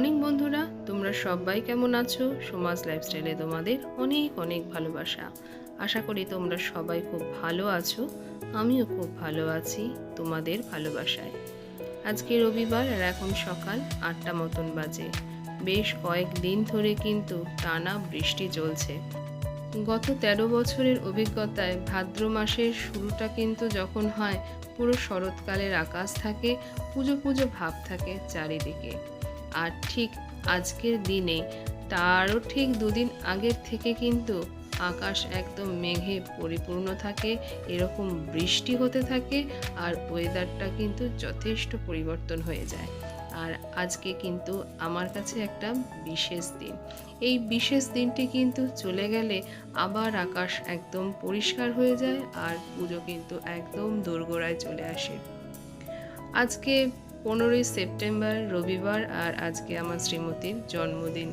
Morning বন্ধুরা, তোমরা সবাই কেমন আছো? সমাজ লাইফস্টাইলে তোমাদের অনেক অনেক ভালোবাসা। আশা করি তোমরা সবাই খুব ভালো আছো। আমিও খুব ভালো আছি তোমাদের ভালোবাসায়। আজকে রবিবার আর এখন সকাল 8টা মতন বাজে। বেশ কয়েকদিন ধরে কিন্তু টানা বৃষ্টি চলছে। গত 13 বছরের অভিজ্ঞতায় ভাদ্র মাসের শুরুটা কিন্তু যখন হয়, পুরো শরৎকালের আকাশ থাকে, পুজো পুজো ভাব থাকে চারিদিকে। আর ঠিক আজকের দিনে তারও ঠিক দুদিন আগের থেকে কিন্তু আকাশ একদম মেঘে পরিপূর্ণ থাকে, এরকম বৃষ্টি হতে থাকে আর ওয়েদারটা কিন্তু যথেষ্ট পরিবর্তন হয়ে যায়। আর আজকে কিন্তু আমার কাছে একটা বিশেষ দিন। এই বিশেষ দিনটি কিন্তু চলে গেলে আবার আকাশ একদম পরিষ্কার হয়ে যায় আর পুজো কিন্তু একদম দোরগোড়ায় চলে আসে। আজকে 15ই সেপ্টেম্বর রবিবার আর আজকে আমার শ্রীমতীর জন্মদিন।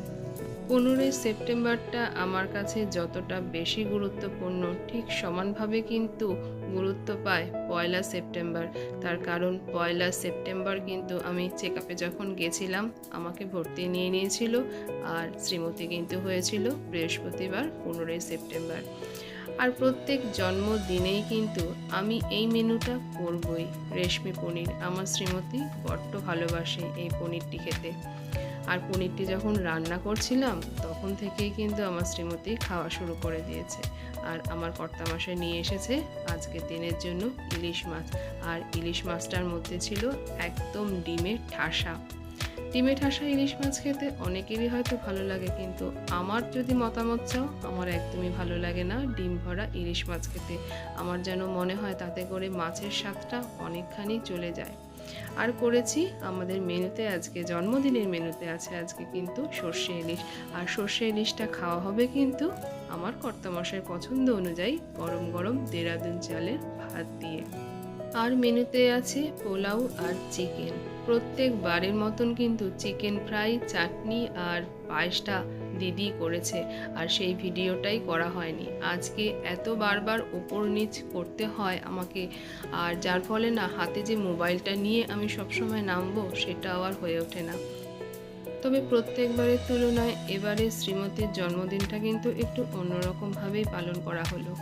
15ই সেপ্টেম্বরটা আমার কাছে যতটা বেশি গুরুত্বপূর্ণ, ঠিক সমানভাবে কিন্তু গুরুত্ব পায় 1লা সেপ্টেম্বর। তার কারণ 1লা সেপ্টেম্বর কিন্তু আমি চেক আপে যখন গেছিলাম আমাকে ভর্তি নিয়ে নিয়েছিল আর শ্রীমতী কিন্তু হয়েছিল বৃহস্পতিবার 15ই সেপ্টেম্বর। আর প্রত্যেক জন্মদিনেই কিন্তু আমি এই মেনুটা করবই, রেশমি পনির। আমার শ্রীমতী বড্ড ভালোবাসে এই পনিরটি খেতে। আর পনিরটি যখন রান্না করছিলাম তখন থেকেই কিন্তু আমার শ্রীমতী খাওয়া শুরু করে দিয়েছে। আর আমার কর্তামশাই নিয়ে এসেছে আজকের দিনের জন্য ইলিশ মাছ। আর ইলিশ মাছটার মধ্যে ছিল একদম ডিমের ঠাসা। ডিমে ঠাসা ইলিশ মাছ খেতে অনেকেরই হয়তো ভালো লাগে, কিন্তু আমার যদি মতামত চাও, আমার একদমই ভালো লাগে না ডিম ভরা ইলিশ মাছ খেতে। আমার যেন মনে হয় তাতে করে মাছের স্বাদটা অনেকখানি চলে যায়। আর করেছি আমাদের মেনুতে, আজকে জন্মদিনের মেনুতে আছে আজকে কিন্তু সর্ষে ইলিশ। আর সর্ষে ইলিশটা খাওয়া হবে কিন্তু আমার কর্তামশাইয়ের পছন্দ অনুযায়ী গরম গরম দেরাদুন চালের ভাত দিয়ে। আর মেনুতে আছে পোলাও আর চিকেন। প্রত্যেক বারের মতন কিন্তু চিকেন ফ্রাই, চাটনি আর পায়েসটা দিদি করেছে, আর সেই ভিডিওটাই করা হয়নি। আজকে এত বারবার ওপর নিচ করতে হয় আমাকে, আর যার ফলে না হাতে যে মোবাইলটা নিয়ে আমি সবসময় নামবো সেটাও আর হয়ে ওঠে না। তবে প্রত্যেকবারের তুলনায় এবারে শ্রীমতীর জন্মদিনটা কিন্তু একটু অন্যরকমভাবেই পালন করা হলো।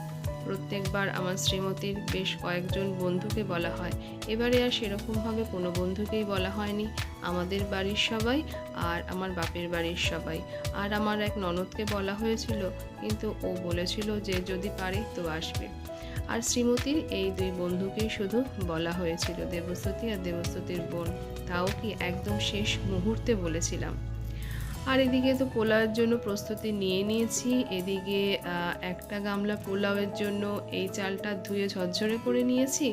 প্রত্যেকবার আমার শ্রীমতীর বেশ কয়েকজন বন্ধুকে বলা হয়, এবারে আর সেরকমভাবে কোনো বন্ধুকেই বলা হয়নি। আমাদের বাড়ির সবাই আর আমার বাপের বাড়ির সবাই, আর আমার এক ননদকে বলা হয়েছিল, কিন্তু ও বলেছিল যে যদি পারে তো আসবে। আর শ্রীমতীর এই দুই বন্ধুকেই শুধু বলা হয়েছিল, দেবস্তুতি আর দেবস্তুতির বোন, তাও কি একদম শেষ মুহূর্তে বলেছিলাম। আর এদিকে তো পোলাওয়ের জন্য প্রস্তুতি নিয়ে নিয়েছি। এদিকে একটা গামলা পোলাওয়ের জন্য এই চালটা ধুয়ে ঝরঝরে করে নিয়েছি,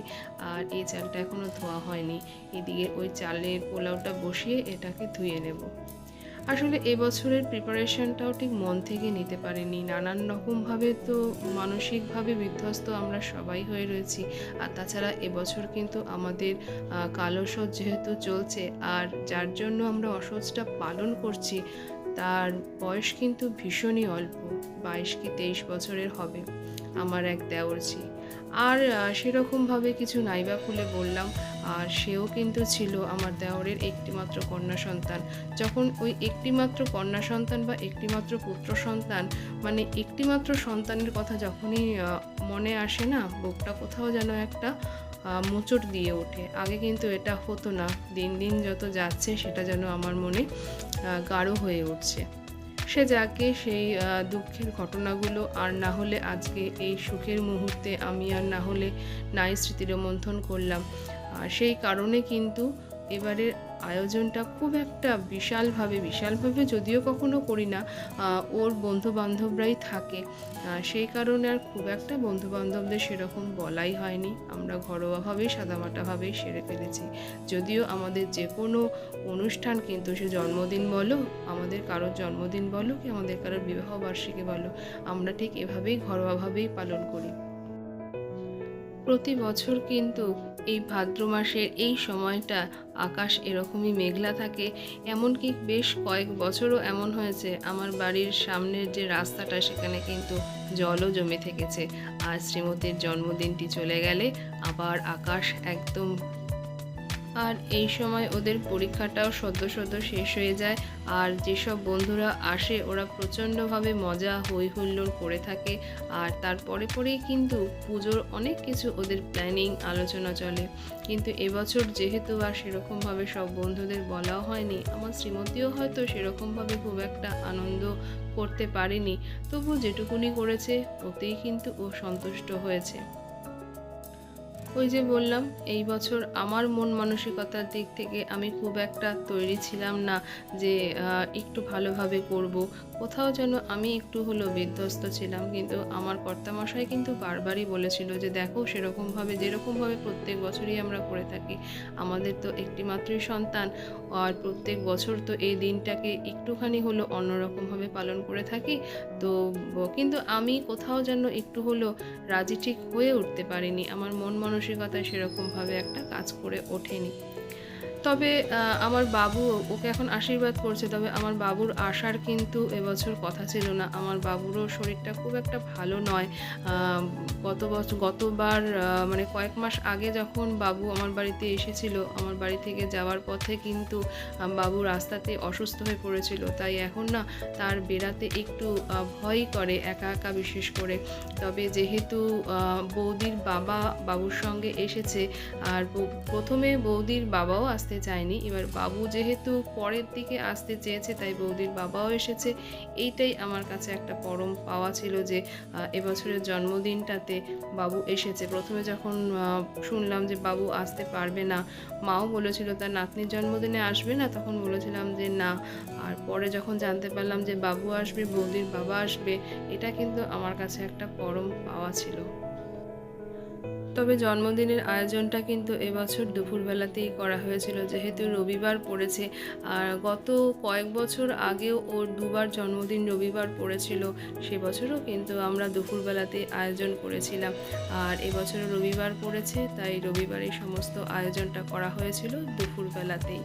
আর এই চালটা এখনও ধোয়া হয়নি। এদিকে ওই চালের পোলাওটা বসিয়ে এটাকে ধুয়ে নেব। আসলে এবছরের প্রিপারেশনটাও ঠিক মন থেকে নিতে পারিনি। নানান রকমভাবে তো মানসিকভাবে বিধ্বস্ত আমরা সবাই হয়ে রয়েছি। আর তাছাড়া এবছর কিন্তু আমাদের কালো সজ যেহেতু চলছে, আর যার জন্য আমরা অসহজটা পালন করছি, তার বয়স কিন্তু ভীষণই অল্প, 22 কি 23 বছরের হবে আমার এক দেওরজি। আর সেরকমভাবে কিছু নাইবা খুলে বললাম, আর সেও কিন্তু ছিল আমার দেওরের একটিমাত্র কন্যা সন্তান। যখন ওই একটিমাত্র কন্যা সন্তান বা একটিমাত্র পুত্র সন্তান, মানে একটিমাত্র সন্তানের কথা যখনই মনে আসে না, বুকটা কোথাও যেন একটা মোচড় দিয়ে ওঠে। আগে কিন্তু এটা হতো না, দিন দিন যত যাচ্ছে সেটা যেন আমার মনে গাঢ় হয়ে উঠছে। সে যাকে, সেই দুঃখের ঘটনাগুলো আর না হলে আজকে এই সুখের মুহূর্তে আমি আর না হলে নাই স্মৃতিরোমন্থন করলাম। আর সেই কারণে কিন্তু এবারের আয়োজনটা খুব একটা বিশালভাবে যদিও কখনো করি না, ওর বন্ধু বান্ধবরাই থাকে, সেই কারণে আর খুব একটা বন্ধু বান্ধবদের সেরকম বলাই হয়নি। আমরা ঘরোয়াভাবেই সাদামাটাভাবেই সেরে ফেলেছি। যদিও আমাদের যে কোনো অনুষ্ঠান কিন্তু, সে জন্মদিন বলো, আমাদের কারোর জন্মদিন বলো কি আমাদের কারোর বিবাহবার্ষিকী বলো, আমরা ঠিক এভাবেই ঘরোয়াভাবেই পালন করি। প্রতি বছর কিন্তু এই ভাদ্র মাসের এই সময়টা আকাশ এরকমই মেঘলা থাকে। এমনকি বেশ কয়েক বছরও এমন হয়েছে আমার বাড়ির সামনের যে রাস্তাটা সেখানে কিন্তু জলও জমে থেকেছে। আর শ্রীমতীর জন্মদিনটি চলে গেলে আবার আকাশ একদম আর এই সময় ওদের পরীক্ষাটাও সদ্য সদ্য শেষ হয়ে যায়। আর যেসব বন্ধুরা আসে ওরা প্রচণ্ডভাবে মজা হই হুল্লোড় করে থাকে। আর তারপরে পরেই কিন্তু পুজোর অনেক কিছু ওদের প্ল্যানিং আলোচনা চলে। কিন্তু এবছর যেহেতু আর সেরকমভাবে সব বন্ধুদের বলাও হয়নি, আমার শ্রীমতীও হয়তো সেরকমভাবে খুব একটা আনন্দ করতে পারেনি, তবু যেটুকুনি করেছে ওতেই কিন্তু ও সন্তুষ্ট হয়েছে। ওই যে বললাম, এই বছর আমার মন মানসিকতার দিক থেকে আমি খুব একটা তৈরি ছিলাম না যে একটু ভালোভাবে করব। কোথাও যেন আমি একটু হলেও বিধ্বস্ত ছিলাম। কিন্তু আমার কর্তামশাই কিন্তু বারবারই বলেছিল যে দেখো, সেরকমভাবে যেরকমভাবে প্রত্যেক বছরই আমরা করে থাকি, আমাদের তো একটি মাত্রই সন্তান, আর প্রত্যেক বছর তো এই দিনটাকে একটুখানি হলো অন্যরকমভাবে পালন করে থাকি। তো কিন্তু আমি কোথাও যেন একটু হলেও রাজি ঠিক হয়ে উঠতে পারিনি। আমার মন মানসিকতায় সেরকমভাবে একটা কাজ করে ওঠেনি। তবে আমার বাবু ওকে এখন আশীর্বাদ করছে, তবে আমার বাবুর আসার কিন্তু এবছর কথা ছিল না। আমার বাবুরও শরীরটা খুব একটা ভালো নয়। গতবার মানে কয়েক মাস আগে যখন বাবু আমার বাড়িতে এসেছিল, আমার বাড়ি থেকে যাওয়ার পথে কিন্তু বাবু রাস্তাতে অসুস্থ হয়ে পড়েছিল। তাই এখন না তার বেরাতে একটু ভয় করে, একা একা বিশেষ করে। তবে যেহেতু বৌদির বাবা বাবুর সঙ্গে এসেছে, আর প্রথমে বৌদির বাবাও আসতে চায়নি, এবার বাবু যেহেতু পরের দিকে আসতে চেয়েছে তাই বৌদির বাবাও এসেছে। এইটাই আমার কাছে একটা পরম পাওয়া ছিল যে এবছরের জন্মদিনটাতে বাবু এসেছে। প্রথমে যখন শুনলাম যে বাবু আসতে পারবে না, মাও বলেছিল তার নাতনির জন্মদিনে আসবে না, তখন বলেছিলাম যে না। আর পরে যখন জানতে পারলাম যে বাবু আসবে, বৌদির বাবা আসবে, এটা কিন্তু আমার কাছে একটা পরম পাওয়া ছিল। তবে জন্মদিনের আয়োজনটা কিন্তু এবছর দুপুরবেলাতেই করা হয়েছিল, যেহেতু রবিবার পড়েছে। আর গত কয়েক বছর আগেও ওর দুবার জন্মদিন রবিবার পড়েছিল, সে বছরও কিন্তু আমরা দুপুরবেলাতেই আয়োজন করেছিলাম। আর এবছরও রবিবার পড়েছে, তাই রবিবারই সমস্ত আয়োজনটা করা হয়েছিল দুপুরবেলাতেই।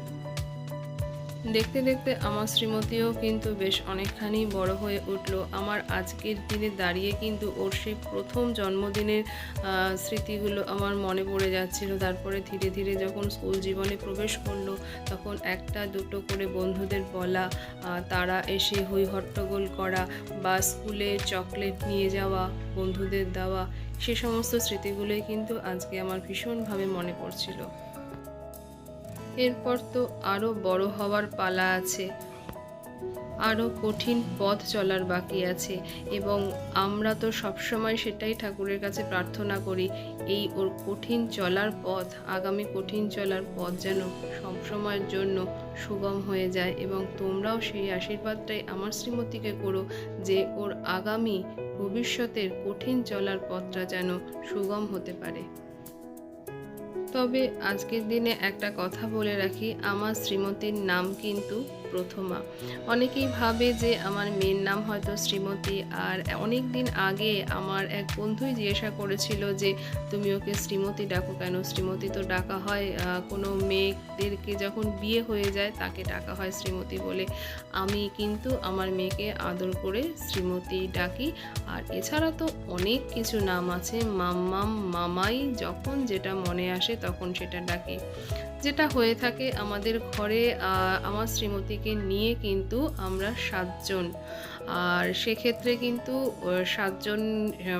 দেখতে দেখতে আমার শ্রীমতীও কিন্তু বেশ অনেকখানি বড় হয়ে উঠল। আমার আজকের দিনে দাঁড়িয়ে কিন্তু ওর সেই প্রথম জন্মদিনের স্মৃতিগুলো আমার মনে পড়ে যাচ্ছিল। তারপরে ধীরে ধীরে যখন স্কুল জীবনে প্রবেশ করলো, তখন একটা দুটো করে বন্ধুদের বলা, তারা এসে হই হট্টগোল করা, বা স্কুলে চকলেট নিয়ে যাওয়া, বন্ধুদের দেওয়া, সে সমস্ত স্মৃতিগুলোই কিন্তু আজকে আমার ভীষণভাবে মনে পড়ছিল। এরপর তো আরও বড় হওয়ার পালা আছে, আরও কঠিন পথ চলার বাকি আছে, এবং আমরা তো সবসময় সেটাই ঠাকুরের কাছে প্রার্থনা করি, এই ওর কঠিন চলার পথ, আগামী কঠিন চলার পথ যেন সবসময়ের জন্য সুগম হয়ে যায়। এবং তোমরাও সেই আশীর্বাদটাই আমার শ্রীমতীকে করো যে ওর আগামী ভবিষ্যতের কঠিন চলার পথটা যেন সুগম হতে পারে। তবে আজকের দিনে একটা কথা বলে রাখি, আমার শ্রীমতীর নাম কিন্তু প্রথমা। অনেকেই ভাবে যে আমার মেয়ের নাম হয়তো শ্রীমতী। আর অনেক দিন আগে আমার এক বন্ধুই জিজ্ঞাসা করেছিল যে তুমি ওকে শ্রীমতী ডাকো কেন? শ্রীমতী তো ডাকা হয় কোনো মেয়েদেরকে যখন বিয়ে হয়ে যায় তাকে ডাকা হয় শ্রীমতী বলে। আমি কিন্তু আমার মেয়েকে আদর করে শ্রীমতী ডাকি। আর এছাড়া তো অনেক কিছু নাম আছে, মাম্মাম, মামাই, যখন যেটা মনে আসে তখন সেটা ডাকি। যেটা হয়ে থাকে আমাদের ঘরে, আমার শ্রীমতীকে নিয়ে কিন্তু আমরা 7 জন। আর সেক্ষেত্রে কিন্তু 7 জন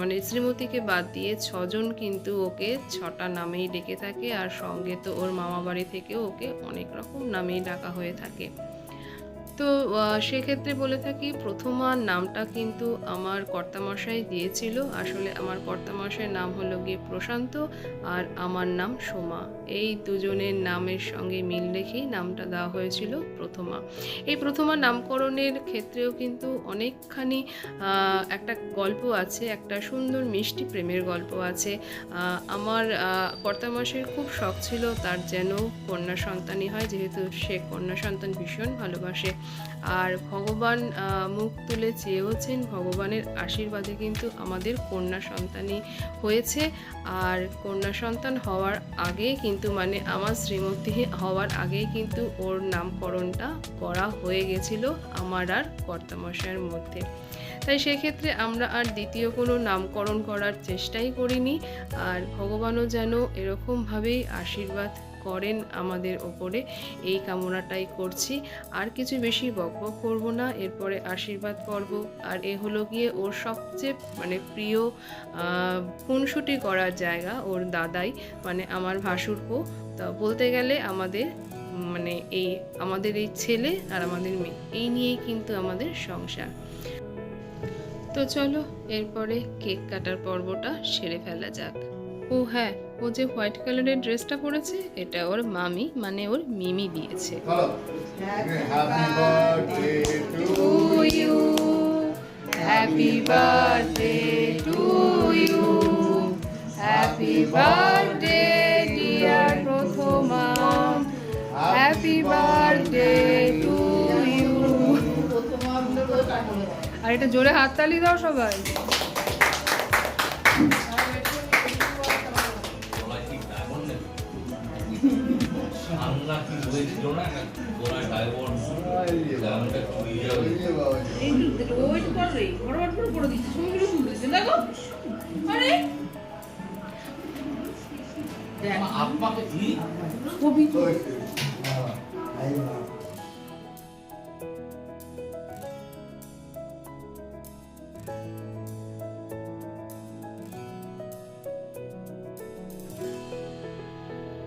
মানে শ্রীমতীকে বাদ দিয়ে 6 জন কিন্তু ওকে 6টা নামেই ডেকে থাকে। আর সঙ্গে তো ওর মামা বাড়ি থেকেও ওকে অনেক রকম নামেই ডাকা হয়ে থাকে। তো সেক্ষেত্রে বলে থাকি, প্রথমা নামটা কিন্তু আমার কর্তামশাই দিয়েছিল। আসলে আমার কর্তামশাইয়ের নাম হলো গিয়ে প্রশান্ত, আর আমার নাম সোমা। এই দুজনের নামের সঙ্গে মিল রেখেই নামটা দেওয়া হয়েছিল প্রথমা। এই প্রথমা নামকরণের ক্ষেত্রেও কিন্তু অনেকখানি একটা গল্প আছে, একটা সুন্দর মিষ্টি প্রেমের গল্প আছে। আমার কর্তামশাইয়ের খুব শখ ছিল তার যেন কন্যা সন্তানই হয়, যেহেতু সে কন্যা সন্তান ভীষণ ভালোবাসে। আর ভগবান মুখ তুলে চেয়েওছেন, ভগবানের আশীর্বাদে কিন্তু আমাদের কন্যা সন্তানই হয়েছে। আর কন্যা সন্তান হওয়ার আগে কিন্তু মানে আমার শ্রীমতী হওয়ার আগেই কিন্তু ওর নামকরণটা করা হয়ে গেছিল আমার আর কর্তামশাইয়ের মধ্যে। তাই সেক্ষেত্রে আমরা আর দ্বিতীয় কোনো নামকরণ করার চেষ্টাই করিনি। আর ভগবানও যেন এরকমভাবেই আশীর্বাদ করেন আমাদের ওপরে, এই কামনাটাই করছি। আর কিছু বেশি বকবক করব না, এরপরে আশীর্বাদ পর্ব। আর এ হলো গিয়ে ওর সবচেয়ে প্রিয় খুনসুটি করার জায়গা ওর দাদাই, আমার ভাসুরপো। তা বলতে গেলে আমাদের আমাদের এই ছেলে আর আমাদের মেয়ে, এই নিয়েই কিন্তু আমাদের সংসার। তো চলো এরপরে কেক কাটার পর্বটা সেরে ফেলা যাক। ও হ্যাঁ, ও যে হোয়াইট কালারের ড্রেসটা পরেছে এটা ওর মামি ওর মিমি দিয়েছে। Happy birthday to you, happy birthday dear Prathama, happy birthday to you. আর এটা জোরে হাততালি দাও সবাই।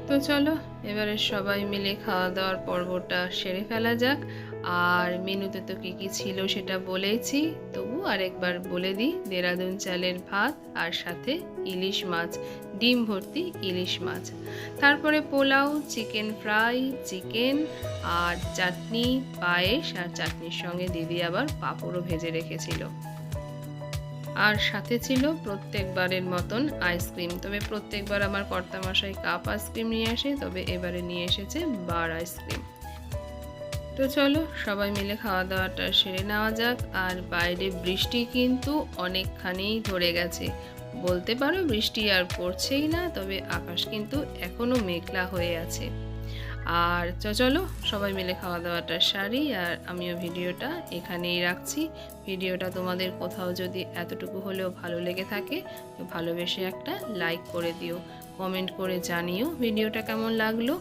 তো চলো এবারে সবাই মিলে খাওয়া দাওয়ার পর্বটা সেরে ফেলা যাক। আর মেনুতে তো কী কী ছিল সেটা বলেছি, তবু আরেকবার বলে দিই। দেরাদুন চালের ভাত আর সাথে ইলিশ মাছ, ডিম ভর্তি ইলিশ মাছ, তারপরে পোলাও, চিকেন ফ্রাই, চিকেন আর চাটনি, পায়েস, আর চাটনির সঙ্গে দিদি আবার পাঁপড়ও ভেজে রেখেছিল। আর সাথে ছিল প্রত্যেকবারের মতন আইসক্রিম। তবে প্রত্যেকবার আমার কর্তামশাই কাপ আইসক্রিম নিয়ে আসে, তবে এবারে নিয়ে এসেছে বার আইসক্রিম। তো চলো সবাই মিলে খাওয়া দাওয়াটা সেরে নেওয়া যাক। আর বাইরে বৃষ্টি কিন্তু অনেকখানি ধরে গেছে, বলতে পারো বৃষ্টি আর পড়ছেই না, তবে আকাশ কিন্তু এখনো মেঘলা হয়ে আছে। আর চলো সবাই মিলে খাওয়া দাওয়াটা সারি। আর আমিও ভিডিওটা এখানেই রাখছি। ভিডিওটা তোমাদের কোথাও যদি এতটুকু হলেও ভালো লেগে থাকে তো ভালোবেসে একটা লাইক করে দিও, কমেন্ট করে জানিও ভিডিওটা কেমন লাগলো।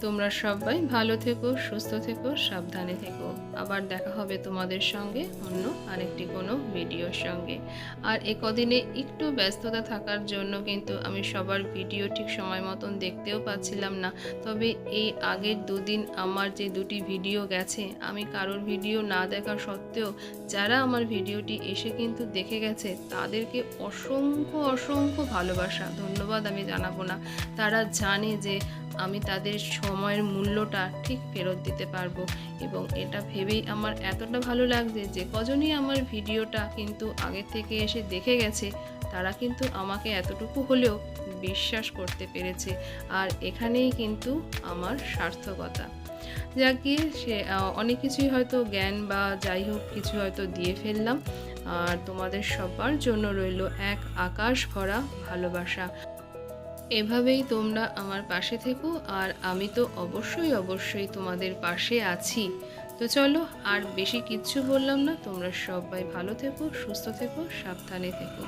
তোমরা সবাই ভালো থেকো, সুস্থ থেকো, সাবধানে থেকো। আবার দেখা হবে তোমাদের সঙ্গে অন্য আরেকটি কোনো ভিডিওর সঙ্গে। আর কদিনে একটু ব্যস্ততা থাকার জন্য কিন্তু আমি সবার ভিডিও ঠিক সময় মতন দেখতেও পাচ্ছিলাম না। তবে এই আগের দুদিন আমার যে দুটি ভিডিও গেছে, আমি কারোর ভিডিও না দেখা সত্ত্বেও যারা আমার ভিডিওটি এসে কিন্তু দেখে গেছে তাদেরকে অসংখ্য অসংখ্য ভালোবাসা, ধন্যবাদ আমি জানাবো না। তারা জানে যে আমি তাদের সময়ের মূল্যটা ঠিক ফেরত দিতে পারবো, এবং এটা ভেবেই আমার এতটা ভালো লাগছে যে কজনই আমার ভিডিওটা কিন্তু আগে থেকে এসে দেখে গেছে তারা কিন্তু আমাকে এতটুকু হলেও বিশ্বাস করতে পেরেছে। আর এখানেই কিন্তু আমার সার্থকতা। যা গিয়ে সে অনেক কিছুই হয়তো জ্ঞান বা যাই হোক কিছু হয়তো দিয়ে ফেললাম। আর তোমাদের সবার জন্য রইল এক আকাশ ভরা ভালোবাসা। এভাবেই তোমরা আমার পাশে থেকো, আর আমি তো অবশ্যই তোমাদের পাশে আছি। তো চলো আর বেশি কিচ্ছু বললাম না, তোমরা সবাই ভালো থেকো, সুস্থ থেকো, সাবধানে থেকো।